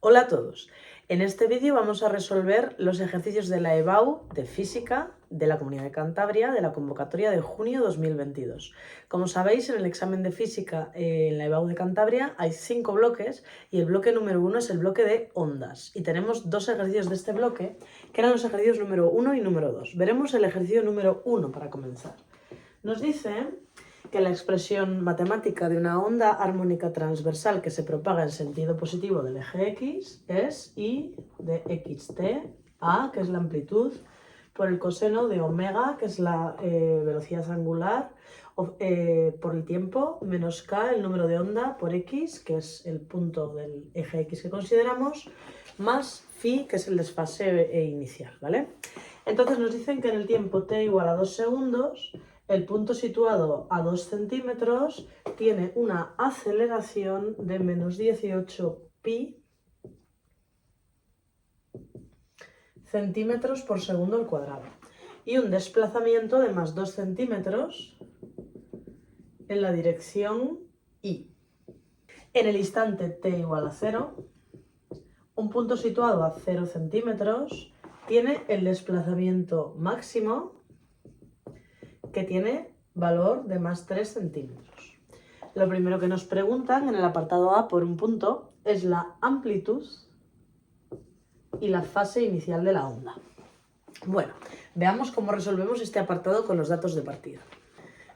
Hola a todos. En este vídeo vamos a resolver los ejercicios de la EBAU de Física de la Comunidad de Cantabria de la convocatoria de junio 2022. Como sabéis, en el examen de Física en la EBAU de Cantabria hay 5 bloques y el bloque número 1 es el bloque de ondas. Y tenemos 2 ejercicios de este bloque, que eran los ejercicios número 1 y número 2. Veremos el ejercicio número 1 para comenzar. Nos dice que la expresión matemática de una onda armónica transversal que se propaga en sentido positivo del eje X es I de xt A, que es la amplitud, por el coseno de omega, que es la velocidad angular, por el tiempo, menos k, el número de onda, por x, que es el punto del eje X que consideramos, más phi, que es el desfase inicial, ¿vale? Entonces nos dicen que en el tiempo t igual a 2 segundos, el punto situado a 2 centímetros tiene una aceleración de menos 18 pi centímetros por segundo al cuadrado y un desplazamiento de más 2 centímetros en la dirección y. En el instante t igual a 0, un punto situado a 0 centímetros tiene el desplazamiento máximo que tiene valor de más 3 centímetros. Lo primero que nos preguntan en el apartado A por un punto es la amplitud y la fase inicial de la onda. Bueno, veamos cómo resolvemos este apartado con los datos de partida.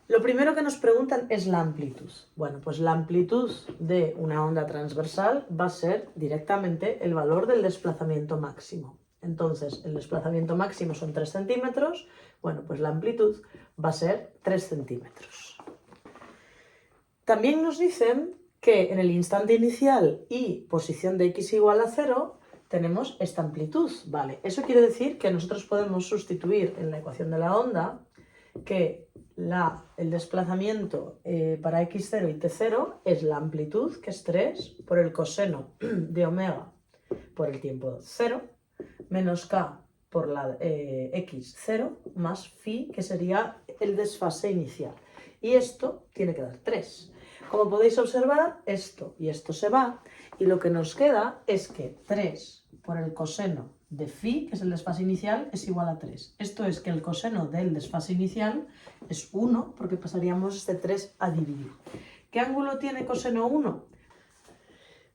Lo primero que nos preguntan es la amplitud. Bueno, pues la amplitud de una onda transversal va a ser directamente el valor del desplazamiento máximo. Entonces, el desplazamiento máximo son 3 centímetros, bueno, pues la amplitud va a ser 3 centímetros. También nos dicen que en el instante inicial y posición de x igual a 0 tenemos esta amplitud, ¿vale? Eso quiere decir que nosotros podemos sustituir en la ecuación de la onda que el desplazamiento para x0 y t0 es la amplitud, que es 3, por el coseno de omega por el tiempo 0, menos k por la x0, más phi, que sería el desfase inicial. Y esto tiene que dar 3. Como podéis observar, esto y esto se va, y lo que nos queda es que 3 por el coseno de phi, que es el desfase inicial, es igual a 3. Esto es que el coseno del desfase inicial es 1, porque pasaríamos este 3 a dividir. ¿Qué ángulo tiene coseno 1?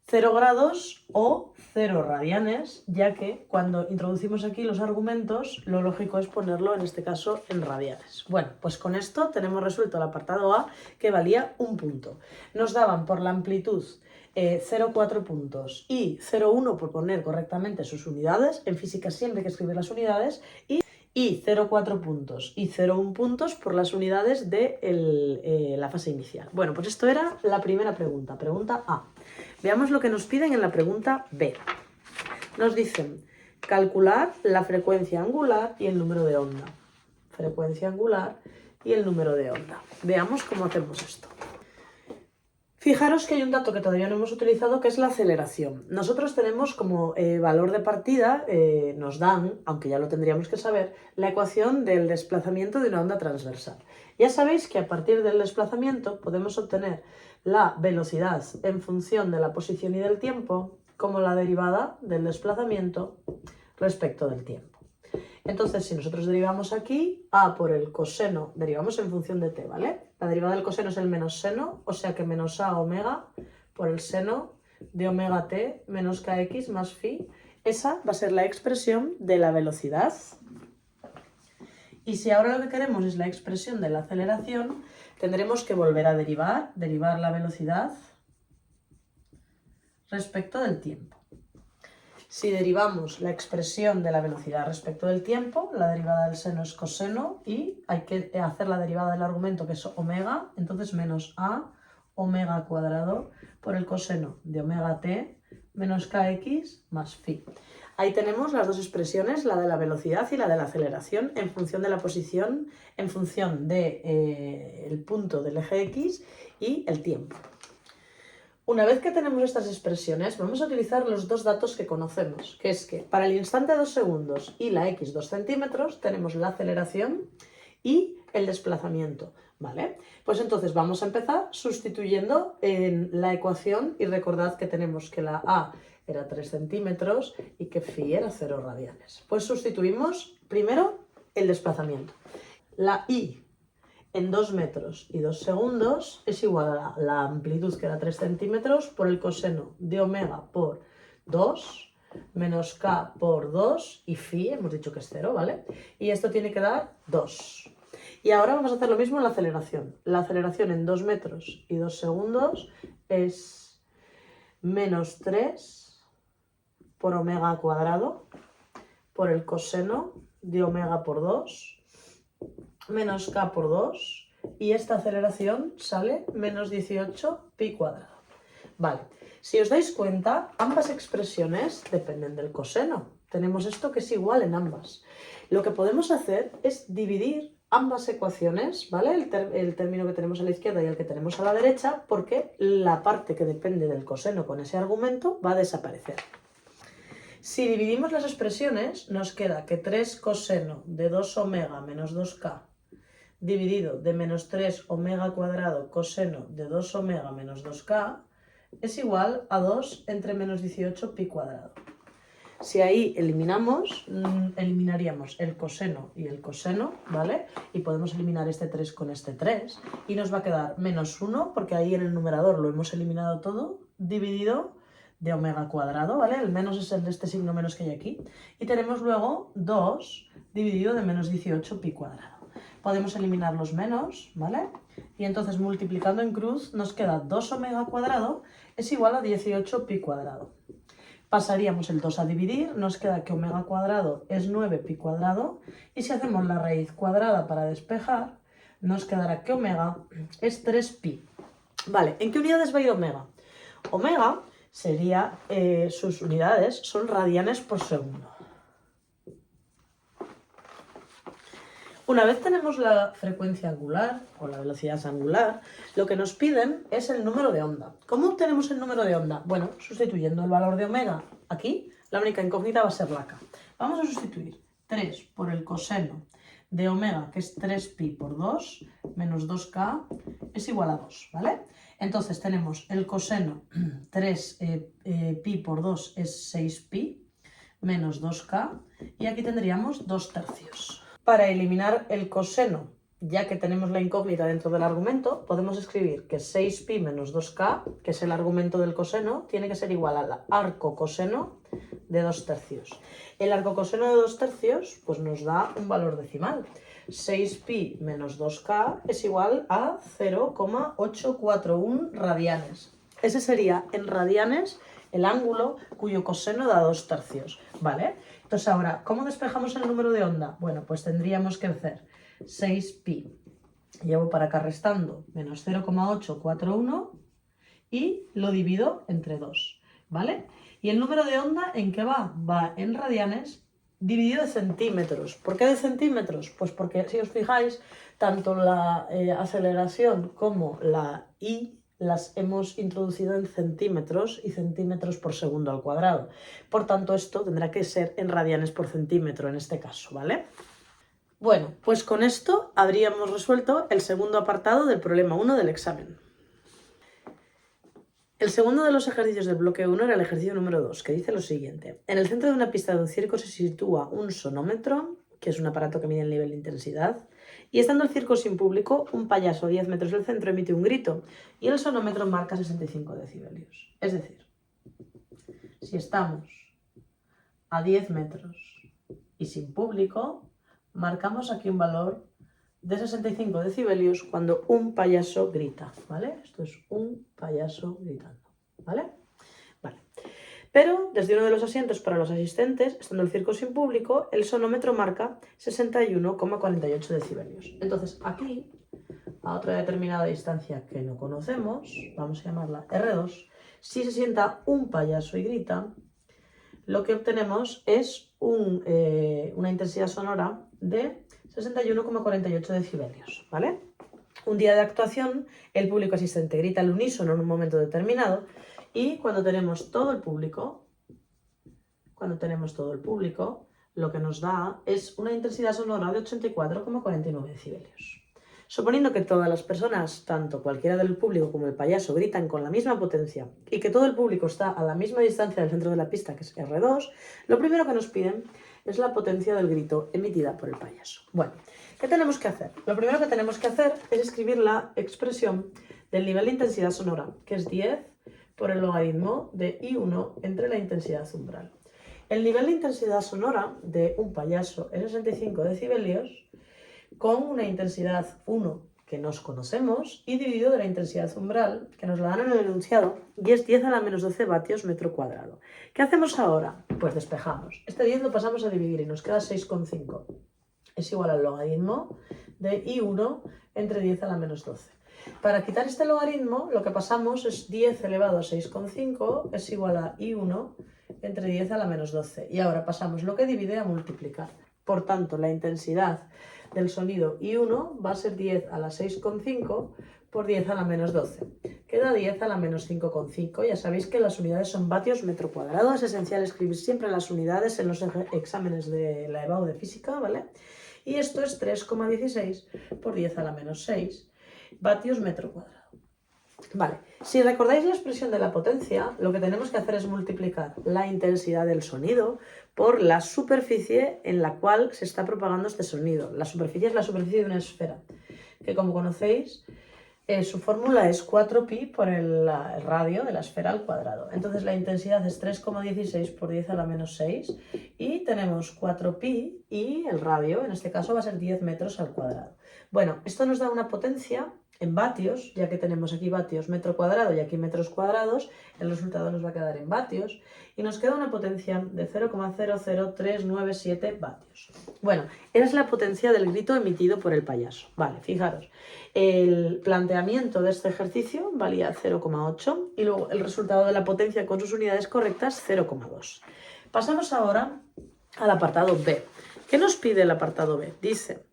0 grados o 0 radianes, ya que cuando introducimos aquí los argumentos, lo lógico es ponerlo, en este caso, en radianes. Bueno, pues con esto tenemos resuelto el apartado A, que valía un punto. Nos daban por la amplitud 0,4 puntos y 0,1 por poner correctamente sus unidades. En física siempre hay que escribir las unidades. Y 0,4 puntos y 0,1 puntos por las unidades de la fase inicial. Bueno, pues esto era la primera pregunta, pregunta A. Veamos lo que nos piden en la pregunta B. Nos dicen calcular la frecuencia angular y el número de onda. Frecuencia angular y el número de onda. Veamos cómo hacemos esto. Fijaros que hay un dato que todavía no hemos utilizado, que es la aceleración. Nosotros tenemos como valor de partida, nos dan, aunque ya lo tendríamos que saber, la ecuación del desplazamiento de una onda transversal. Ya sabéis que a partir del desplazamiento podemos obtener la velocidad en función de la posición y del tiempo como la derivada del desplazamiento respecto del tiempo. Entonces, si nosotros derivamos aquí, a por el coseno, derivamos en función de t, ¿vale? La derivada del coseno es el menos seno, o sea que menos a omega por el seno de omega t menos kx más phi. Esa va a ser la expresión de la velocidad. Y si ahora lo que queremos es la expresión de la aceleración, tendremos que volver a derivar la velocidad respecto del tiempo. Si derivamos la expresión de la velocidad respecto del tiempo, la derivada del seno es coseno y hay que hacer la derivada del argumento, que es omega, entonces menos a omega cuadrado por el coseno de omega t menos kx más phi. Ahí tenemos las dos expresiones, la de la velocidad y la de la aceleración, en función de la posición, en función del punto del eje X y el tiempo. Una vez que tenemos estas expresiones, vamos a utilizar los dos datos que conocemos, que es que para el instante 2 segundos y la x 2 centímetros tenemos la aceleración y el desplazamiento. ¿vale? Pues entonces vamos a empezar sustituyendo en la ecuación y recordad que tenemos que la A era 3 centímetros y que phi era 0 radianes. Pues sustituimos primero el desplazamiento. La I en 2 metros y 2 segundos es igual a la amplitud, que era 3 centímetros, por el coseno de omega por 2 menos k por 2 y phi, hemos dicho que es 0, ¿vale? Y esto tiene que dar 2. Y ahora vamos a hacer lo mismo en la aceleración. La aceleración en 2 metros y 2 segundos es menos 3 por omega al cuadrado por el coseno de omega por 2 menos k por 2 y esta aceleración sale menos 18 pi cuadrado. Vale, si os dais cuenta, ambas expresiones dependen del coseno. Tenemos esto que es igual en ambas. Lo que podemos hacer es dividir ambas ecuaciones, ¿vale? El término que tenemos a la izquierda y el que tenemos a la derecha, porque la parte que depende del coseno con ese argumento va a desaparecer. Si dividimos las expresiones, nos queda que 3 coseno de 2 omega menos 2k dividido de menos 3 omega cuadrado coseno de 2 omega menos 2k es igual a 2 entre menos 18 pi cuadrado. Si ahí eliminaríamos el coseno y el coseno, ¿vale? Y podemos eliminar este 3 con este 3 y nos va a quedar menos 1, porque ahí en el numerador lo hemos eliminado todo, dividido de omega cuadrado, ¿vale? El menos es el de este signo menos que hay aquí. Y tenemos luego 2 dividido de menos 18 pi cuadrado. Podemos eliminar los menos, ¿vale? Y entonces multiplicando en cruz nos queda 2 omega cuadrado es igual a 18 pi cuadrado. Pasaríamos el 2 a dividir, nos queda que omega cuadrado es 9 pi cuadrado y si hacemos la raíz cuadrada para despejar, nos quedará que omega es 3 pi. Vale, ¿en qué unidades va a ir omega? Omega sería, sus unidades son radianes por segundo. Una vez tenemos la frecuencia angular o la velocidad angular, lo que nos piden es el número de onda. ¿Cómo obtenemos el número de onda? Bueno, sustituyendo el valor de omega aquí, la única incógnita va a ser la k. Vamos a sustituir 3 por el coseno de omega, que es 3 pi por 2, menos 2k, es igual a 2, ¿vale? Entonces tenemos el coseno 3 pi por 2 es 6 pi, menos 2k, y aquí tendríamos 2 tercios. Para eliminar el coseno, ya que tenemos la incógnita dentro del argumento, podemos escribir que 6pi menos 2k, que es el argumento del coseno, tiene que ser igual al arco coseno de 2 tercios. El arco coseno de 2 tercios pues nos da un valor decimal. 6pi menos 2k es igual a 0,841 radianes. Ese sería en radianes el ángulo cuyo coseno da 2 tercios, ¿vale? Entonces ahora, ¿cómo despejamos el número de onda? Bueno, pues tendríamos que hacer 6pi, llevo para acá restando, menos 0,841 y lo divido entre 2, ¿vale? ¿Y el número de onda en qué va? Va en radianes dividido de centímetros. ¿Por qué de centímetros? Pues porque si os fijáis, tanto la aceleración como la I las hemos introducido en centímetros y centímetros por segundo al cuadrado. Por tanto, esto tendrá que ser en radianes por centímetro en este caso, ¿vale? Bueno, pues con esto habríamos resuelto el segundo apartado del problema 1 del examen. El segundo de los ejercicios del bloque 1 era el ejercicio número 2, que dice lo siguiente. En el centro de una pista de un circo se sitúa un sonómetro, que es un aparato que mide el nivel de intensidad, y estando el circo sin público, un payaso a 10 metros del centro emite un grito y el sonómetro marca 65 decibelios. Es decir, si estamos a 10 metros y sin público, marcamos aquí un valor de 65 decibelios cuando un payaso grita, ¿vale? Esto es un payaso gritando, ¿vale? Vale. Pero desde uno de los asientos para los asistentes, estando el circo sin público, el sonómetro marca 61,48 decibelios. Entonces aquí, a otra determinada distancia que no conocemos, vamos a llamarla R2, si se sienta un payaso y grita, lo que obtenemos es una intensidad sonora de 61,48 decibelios, ¿vale? Un día de actuación, el público asistente grita al unísono en un momento determinado y cuando tenemos todo el público, lo que nos da es una intensidad sonora de 84,49 decibelios. Suponiendo que todas las personas, tanto cualquiera del público como el payaso, gritan con la misma potencia y que todo el público está a la misma distancia del centro de la pista, que es R2, lo primero que nos piden es la potencia del grito emitida por el payaso. Bueno, ¿qué tenemos que hacer? Lo primero que tenemos que hacer es escribir la expresión del nivel de intensidad sonora, que es 10 por el logaritmo de I1 entre la intensidad umbral. El nivel de intensidad sonora de un payaso es 65 decibelios con una intensidad 1 que nos conocemos y dividido de la intensidad umbral que nos la dan en el enunciado y es 10 a la menos 12 vatios metro cuadrado. ¿Qué hacemos ahora? Pues despejamos. Este 10 lo pasamos a dividir y nos queda 6,5. Es igual al logaritmo de I1 entre 10 a la menos 12. Para quitar este logaritmo, lo que pasamos es 10 elevado a 6,5 es igual a I1 entre 10 a la menos 12. Y ahora pasamos lo que divide a multiplicar. Por tanto, la intensidad del sonido I1 va a ser 10 a la 6,5 por 10 a la menos 12. Queda 10 a la menos 5,5. Ya sabéis que las unidades son vatios metro cuadrado. Es esencial escribir siempre las unidades en los exámenes de la EBAU de física, ¿vale? Y esto es 3,16 por 10 a la menos 6 vatios metro cuadrado. Vale, si recordáis la expresión de la potencia, lo que tenemos que hacer es multiplicar la intensidad del sonido por la superficie en la cual se está propagando este sonido. La superficie es la superficie de una esfera, que como conocéis, su fórmula es 4pi por el radio de la esfera al cuadrado. Entonces la intensidad es 3,16 por 10 a la menos 6 y tenemos 4pi y el radio, en este caso, va a ser 10 metros al cuadrado. Bueno, esto nos da una potencia en vatios, ya que tenemos aquí vatios metro cuadrado y aquí metros cuadrados, el resultado nos va a quedar en vatios y nos queda una potencia de 0,00397 vatios. Bueno, esa es la potencia del grito emitido por el payaso. Vale, fijaros, el planteamiento de este ejercicio valía 0,8 y luego el resultado de la potencia con sus unidades correctas 0,2. Pasamos ahora al apartado B. ¿Qué nos pide el apartado B? Dice: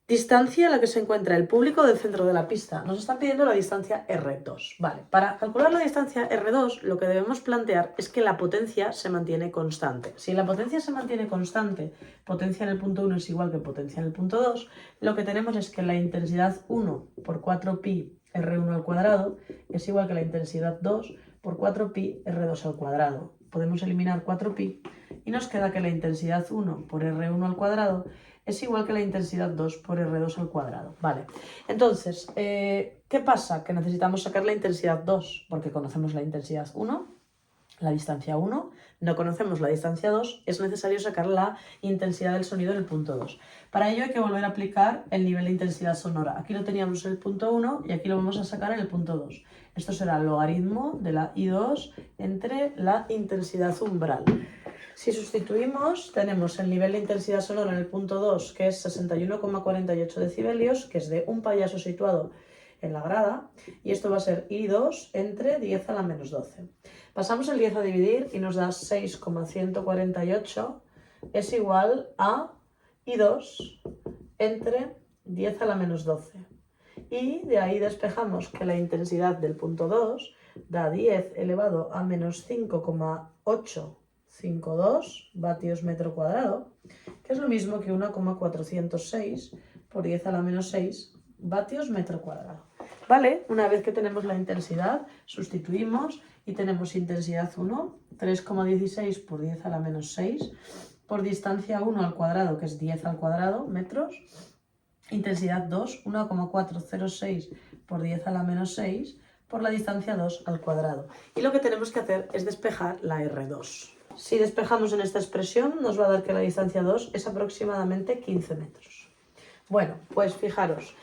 distancia a la que se encuentra el público del centro de la pista. Nos están pidiendo la distancia R2. Vale, para calcular la distancia R2, lo que debemos plantear es que la potencia se mantiene constante. Si la potencia se mantiene constante, potencia en el punto 1 es igual que potencia en el punto 2, lo que tenemos es que la intensidad 1 por 4pi R1 al cuadrado es igual que la intensidad 2 por 4pi R2 al cuadrado. Podemos eliminar 4pi y nos queda que la intensidad 1 por R1 al cuadrado es igual que la intensidad 2 por R2 al cuadrado. Vale, entonces, ¿qué pasa? Que necesitamos sacar la intensidad 2, porque conocemos la intensidad 1, la distancia 1, no conocemos la distancia 2, es necesario sacar la intensidad del sonido en el punto 2. Para ello hay que volver a aplicar el nivel de intensidad sonora. Aquí lo teníamos en el punto 1 y aquí lo vamos a sacar en el punto 2. Esto será el logaritmo de la I2 entre la intensidad umbral. Si sustituimos, tenemos el nivel de intensidad sonora en el punto 2, que es 61,48 decibelios, que es de un payaso situado en la grada, y esto va a ser I2 entre 10 a la menos 12. Pasamos el 10 a dividir y nos da 6,148, es igual a I2 entre 10 a la menos 12. Y de ahí despejamos que la intensidad del punto 2 da 10 elevado a menos 5,852 vatios metro cuadrado, que es lo mismo que 1,406 por 10 a la menos 6 vatios metro cuadrado. Vale, una vez que tenemos la intensidad, sustituimos y tenemos intensidad 1, 3,16 por 10 a la menos 6, por distancia 1 al cuadrado, que es 10 al cuadrado, metros, intensidad 2, 1,406 por 10 a la menos 6, por la distancia 2 al cuadrado. Y lo que tenemos que hacer es despejar la R2. Si despejamos en esta expresión, nos va a dar que la distancia 2 es aproximadamente 15 metros. Bueno, pues fijaros,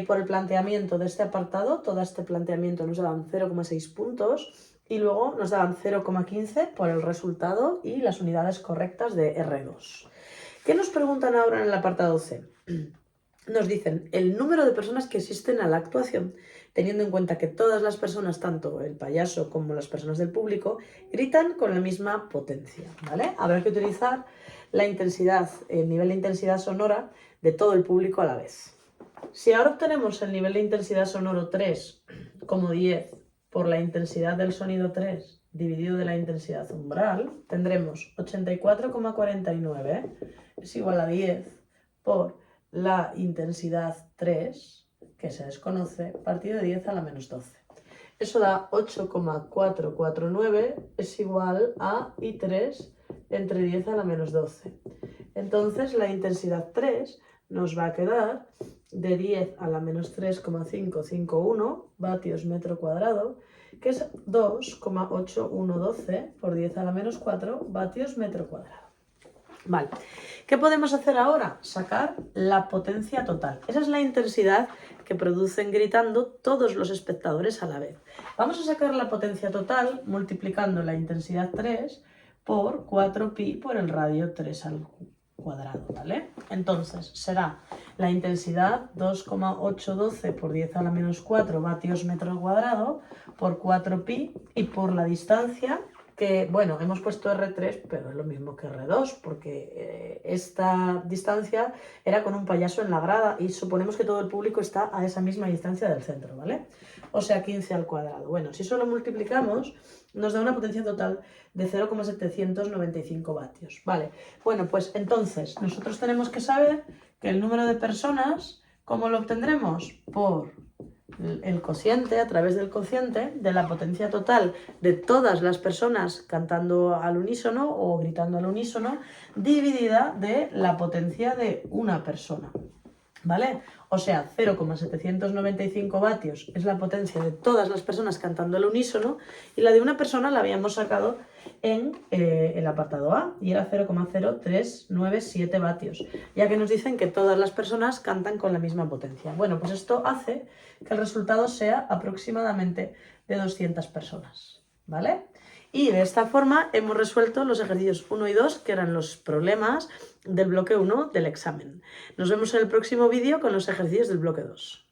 por el planteamiento de este apartado, todo este planteamiento nos daban 0,6 puntos y luego nos daban 0,15 por el resultado y las unidades correctas de R2. ¿Qué nos preguntan ahora en el apartado C? Nos dicen el número de personas que asisten a la actuación, teniendo en cuenta que todas las personas, tanto el payaso como las personas del público, gritan con la misma potencia, ¿vale? Habrá que utilizar la intensidad, el nivel de intensidad sonora de todo el público a la vez. Si ahora obtenemos el nivel de intensidad sonoro 3 como 10 por la intensidad del sonido 3 dividido de la intensidad umbral, tendremos 84,49 es igual a 10 por la intensidad 3, que se desconoce, partido de 10 a la menos 12. Eso da 8,449 es igual a I3 entre 10 a la menos 12. Entonces la intensidad 3 nos va a quedar de 10 a la menos 3,551 vatios metro cuadrado, que es 2,8112 por 10 a la menos 4 vatios metro cuadrado. Vale, ¿qué podemos hacer ahora? Sacar la potencia total. Esa es la intensidad que producen gritando todos los espectadores a la vez. Vamos a sacar la potencia total multiplicando la intensidad 3 por 4pi por el radio 3 al cuadrado, ¿vale? Entonces será la intensidad 2,812 por 10 a la menos 4 vatios metro cuadrado por 4pi y por la distancia, que, bueno, hemos puesto R3, pero es lo mismo que R2, porque esta distancia era con un payaso en la grada y suponemos que todo el público está a esa misma distancia del centro, ¿vale? O sea, 15 al cuadrado. Bueno, si eso lo multiplicamos, nos da una potencia total de 0,795 vatios, ¿vale? Bueno, pues entonces nosotros tenemos que saber que el número de personas, ¿cómo lo obtendremos? Por el cociente, a través del cociente de la potencia total de todas las personas cantando al unísono o gritando al unísono, dividida de la potencia de una persona, ¿vale? O sea, 0,795 vatios es la potencia de todas las personas cantando al unísono y la de una persona la habíamos sacado en el apartado A y era 0,0397 vatios, ya que nos dicen que todas las personas cantan con la misma potencia. Bueno, pues esto hace que el resultado sea aproximadamente de 200 personas, ¿vale? Y de esta forma hemos resuelto los ejercicios 1 y 2, que eran los problemas del bloque 1 del examen. Nos vemos en el próximo vídeo con los ejercicios del bloque 2.